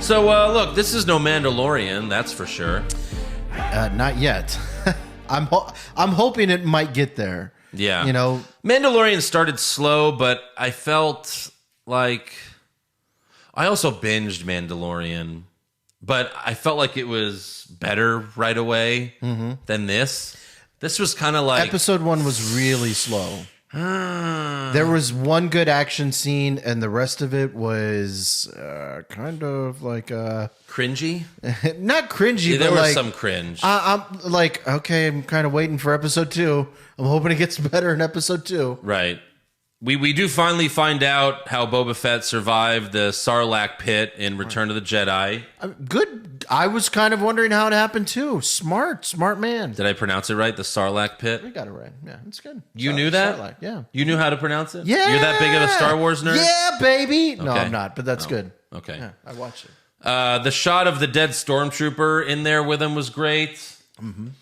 So, look, this is no Mandalorian, that's for sure. Not yet. I'm hoping it might get there. Yeah. You know, Mandalorian started slow, but I felt like I also binged Mandalorian, but I felt like it was better right away than this. This was kind of like episode 1 was really slow. There was one good action scene, and the rest of it was kind of like cringy. Not cringy, Yeah, there but was like some cringe. I'm like, okay, I'm kind of waiting for episode 2. I'm hoping it gets better in episode 2. Right. We do finally find out how Boba Fett survived the Sarlacc pit in Return of the Jedi. Good. I was kind of wondering how it happened too. Smart man. Did I pronounce it right? The Sarlacc pit? We got it right. Yeah, it's good. You knew that? Sarlacc, yeah. You knew how to pronounce it? Yeah. You're that big of a Star Wars nerd? Yeah, baby. No, Okay. I'm not, but that's good. Okay. Yeah, I watched it. The shot of the dead stormtrooper in there with him was great.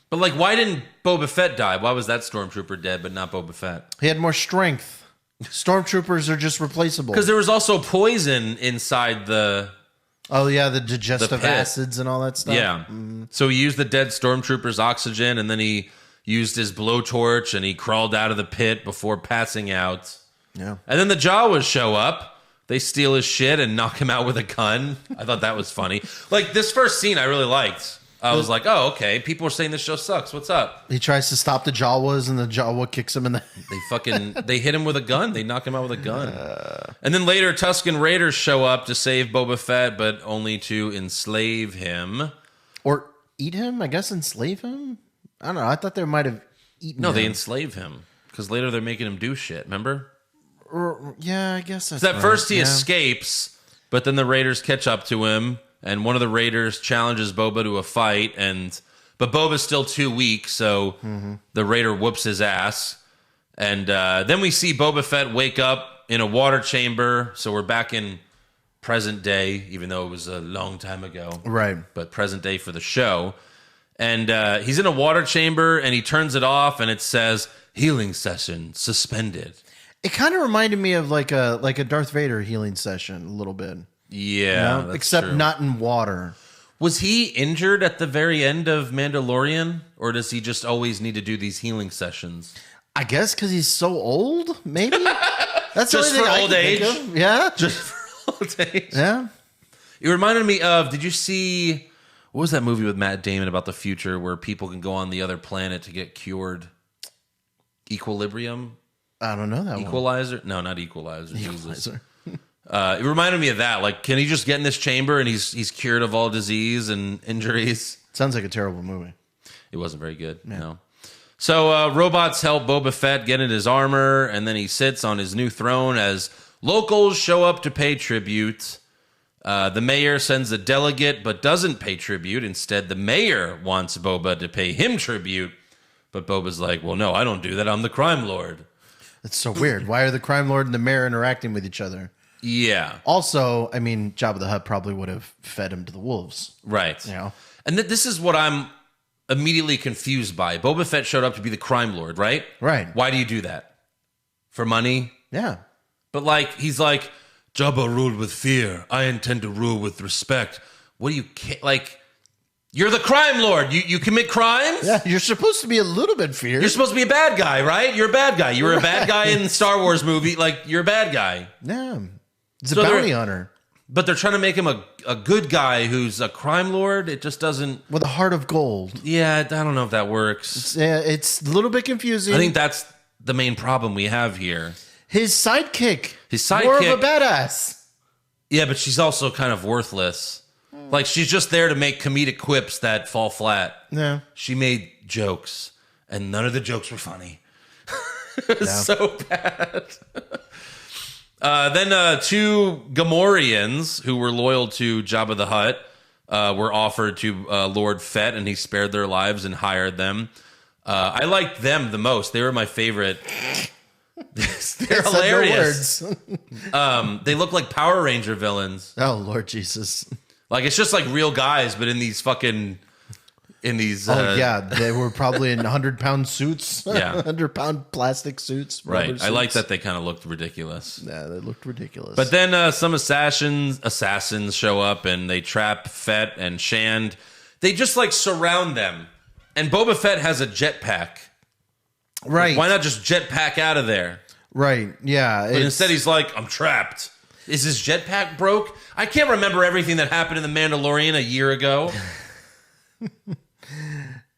But like, why didn't Boba Fett die? Why was that stormtrooper dead but not Boba Fett? He had more strength. Stormtroopers are just replaceable. Because there was also poison inside the... Oh, yeah, the digestive The pit. acids and all that stuff. Yeah. So he used the dead stormtrooper's oxygen, and then he used his blowtorch, and he crawled out of the pit before passing out. Yeah. And then the Jawas show up. They steal his shit and knock him out with a gun. I thought that was funny. Like, this first scene I really liked. I was like, oh, okay. People are saying this show sucks. What's up? He tries to stop the Jawas, and the Jawa kicks him in the... They hit him with a gun. They knock him out with a gun. And then later, Tusken Raiders show up to save Boba Fett, but only to enslave him. Or eat him, I guess, enslave him? I don't know. I thought they might have eaten No, him. they enslave him. Because later they're making him do shit, remember? Yeah, I guess that's So at right. first he Yeah. escapes, but then the Raiders catch up to him, and one of the Raiders challenges Boba to a fight, but Boba's still too weak, so the Raider whoops his ass. And then we see Boba Fett wake up in a water chamber, so we're back in present day, even though it was a long time ago. Right. But present day for the show. And he's in a water chamber, and he turns it off, and it says, healing session suspended. It kind of reminded me of like a Darth Vader healing session a little bit. Yeah, You know? that's Except true. not in water. Was he injured at the very end of Mandalorian, or does he just always need to do these healing sessions? I guess because he's so old, maybe? That's the Just only thing for I old can think age? of. Yeah. Just for old age. Yeah. It reminded me of, did you see, what was that movie with Matt Damon about the future where people can go on the other planet to get cured? Equilibrium? I don't know that Equalizer? No, not Equalizer. Jesus. Equalizer. It reminded me of that. Like, can he just get in this chamber and he's cured of all disease and injuries? Sounds like a terrible movie. It wasn't very good. No. So robots help Boba Fett get in his armor, and then he sits on his new throne as locals show up to pay tribute. The mayor sends a delegate, but doesn't pay tribute. Instead, the mayor wants Boba to pay him tribute. But Boba's like, well, no, I don't do that. I'm the crime lord. That's so weird. Why are the crime lord and the mayor interacting with each other? Yeah. Also, I mean, Jabba the Hutt probably would have fed him to the wolves. Right. You know? And this is what I'm immediately confused by. Boba Fett showed up to be the crime lord, right? Right. Why do you do that? For money? Yeah. But like, he's like, Jabba ruled with fear. I intend to rule with respect. What do you like? You're the crime lord. You commit crimes? Yeah, you're supposed to be a little bit fierce. You're supposed to be a bad guy, right? You're a bad guy. You were a bad guy in the Star Wars movie. Like, you're a bad guy. Yeah. It's So a they're- bounty hunter But they're trying to make him a good guy who's a crime lord. It just doesn't. with a heart of gold. Yeah, I don't know if that works. It's a little bit confusing. I think that's the main problem we have here. his sidekick. His More of sidekick- a badass. Yeah, but she's also kind of worthless. Like, she's just there to make comedic quips that fall flat. Yeah. She made jokes, and none of the jokes were funny. It's so bad. Then two Gamorreans who were loyal to Jabba the Hutt were offered to Lord Fett, and he spared their lives and hired them. I liked them the most. They were my favorite. They're hilarious. No words. They look like Power Ranger villains. Oh, Lord Jesus. Like, it's just like real guys, but in these fucking in these. They were probably in 100-pound suits. Yeah. 100-pound plastic suits. Right. Suits. I like that they kind of looked ridiculous. Yeah, they looked ridiculous. But then some assassins show up and they trap Fett and Shand. They just like surround them. And Boba Fett has a jetpack. Right. Like, why not just jetpack out of there? Right. Yeah. But instead he's like, I'm trapped. Is his jetpack broke? I can't remember everything that happened in The Mandalorian a year ago.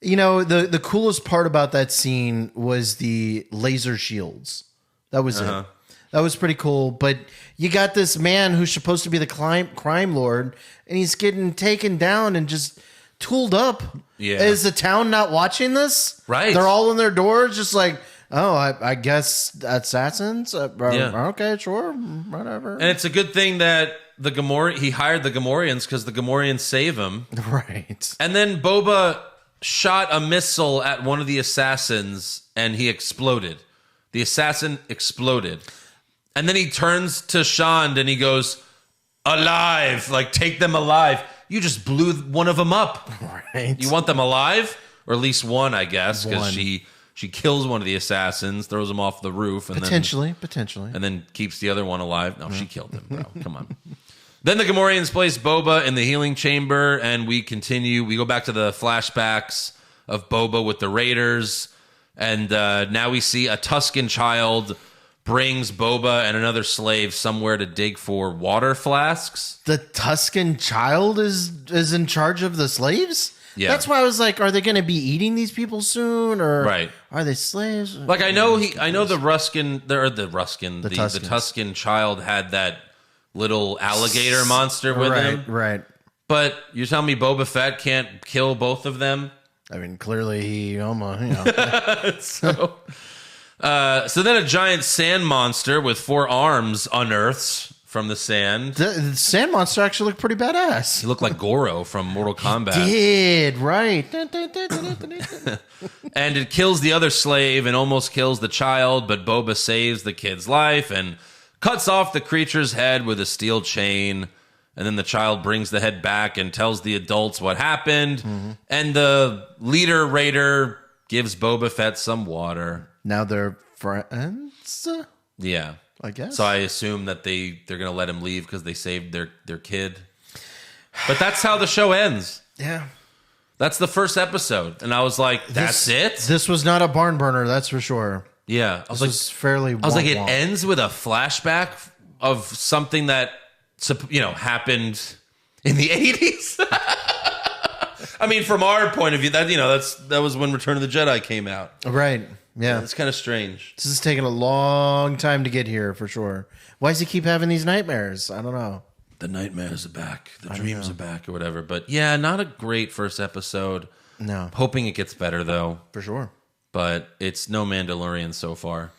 The coolest part about that scene was the laser shields. That was it. That was pretty cool. But you got this man who's supposed to be the crime lord, and he's getting taken down and just tooled up. Yeah. Is the town not watching this? Right. They're all in their doors just like, oh, I guess assassins? Okay, sure, whatever. And it's a good thing that he hired the Gamorreans because the Gamorreans save him. Right. And then Boba shot a missile at one of the assassins and he exploded. The assassin exploded. And then he turns to Shand and he goes, alive, like take them alive. You just blew one of them up. Right. You want them alive? Or at least one, I guess, because she kills one of the assassins, throws him off the roof. And potentially. And then keeps the other one alive. No, she killed him, bro. Come on. Then the Gamorreans place Boba in the healing chamber, and we continue. We go back to the flashbacks of Boba with the Raiders, and now we see a Tusken child brings Boba and another slave somewhere to dig for water flasks. The Tusken child is in charge of the slaves? Yeah. That's why I was like, are they going to be eating these people soon, or are they slaves? Like I know the Tusken child had that little alligator monster with him. Right. But you're telling me Boba Fett can't kill both of them? I mean, clearly he almost, So then a giant sand monster with 4 arms unearths from the sand. The sand monster actually looked pretty badass. He looked like Goro from Mortal Kombat. He did, right. And it kills the other slave and almost kills the child, but Boba saves the kid's life and cuts off the creature's head with a steel chain. And then the child brings the head back and tells the adults what happened. Mm-hmm. And the leader raider gives Boba Fett some water. Now they're friends? Yeah. I guess. So I assume that they're going to let him leave because they saved their kid. But that's how the show ends. Yeah. That's the first episode. And I was like, that's it? This was not a barn burner, that's for sure. Yeah. I was like, it ends with a flashback of something that, happened in the 80s. I mean, from our point of view, that was when Return of the Jedi came out. Right. Yeah. It's kind of strange. This is taking a long time to get here, for sure. Why does he keep having these nightmares? I don't know. The nightmares are back. The dreams are back or whatever. But yeah, not a great first episode. No. Hoping it gets better, though. For sure. But it's no Mandalorian so far.